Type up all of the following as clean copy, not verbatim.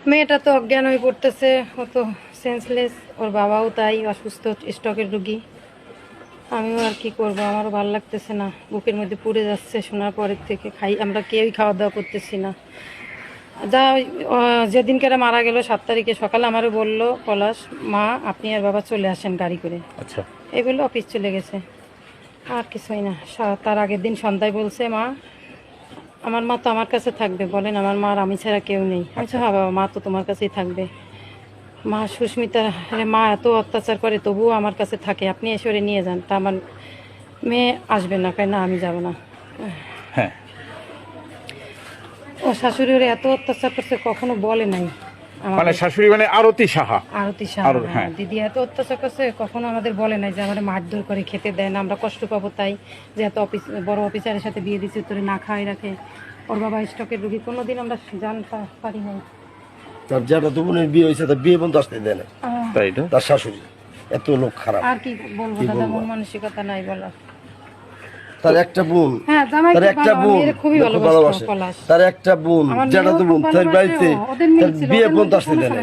মেয়েটা তো অজ্ঞান হয়ে পড়তেছে, ও তো সেন্সলেস, ওর বাবাও তাই অসুস্থ, স্ট্রোকের রোগী। আমিও আর কি করব, আমারও ভালো লাগতেছে না, বুকের মধ্যে পুড়ে যাচ্ছে শোনার পরের থেকে। আমরা কেউই খাওয়া দাওয়া করতেছি না। যা যেদিনকার মারা গেল 7 তারিখে সকালে আমারও বললো পলাশ, মা আপনি আর বাবা চলে আসেন গাড়ি করে। আচ্ছা, এই বলে অফিস চলে গেছে, আর কিছুই না। তার আগের দিন সন্ধ্যায় বলছে, মা আমার মা তো আমার কাছে থাকবে, বলেন আমার মা আর আমি ছাড়া কেউ নেই। আমি বলছি, হ্যাঁ বাবা, মা তো তোমার কাছেই থাকবে। মা সুস্মিতা, আরে মা এত অত্যাচার করে তবুও আমার কাছে থাকে, আপনি এসে ওরে নিয়ে যান। তা আমার মেয়ে আসবে না, কেন আমি যাব না। হ্যাঁ, ও শাশুড়ি ওরে এত অত্যাচার করছে, কখনো বলে নাই। মানে শাশুড়ি মানে আরতি সাহা। আরতি সাহা, হ্যাঁ। দিদি এত অত্যাচার করছে, কখনো আমাদের বলে নাই যে আমাদের মারধর করে খেতে দেয় না, আমরা কষ্ট পাবো তাই, যে এত বড় অফিসারের সাথে বিয়ে দিচ্ছে তোরে না খাওয়াই রাখে। ওর বাবা স্টকের রোগী, কোনোদিন আমরা পারি নাই। তার যেটা তো বোনের বিয়ে হয়েছে, তার বিয়ে বন্ধু আসতে দেয় না, তাই তো। তার শাশুড়ি এত লোক খারাপ। আর কি বলবো দাদা, মন মানসিকতা নাই বলার। তার একটা বোন, হ্যাঁ, জামাই তার একটা বোন খুবই খুব ভালোবাসে, পলাশ। তার একটা বোন যেটা তো বোন, তার বাড়িতে তার বিয়ে বন্ধু আসতে দেয় না।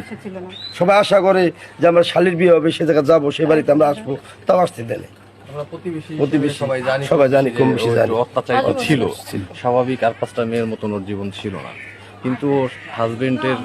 সবাই আশা করে যে আমরা শালির বিয়ে হবে, সে জায়গায় যাবো, সে বাড়িতে আমরা আসবো, তাও আসতে দেয় না। আমরা প্রতিবেশী প্রতিবেশী সবাই জানি কম বেশি জানি। অত্যাচারিত ছিল, স্বাভাবিক আর 5টা মেয়ের মতন ওর জীবন ছিল না, কিন্তু ওর হাজবেন্ডের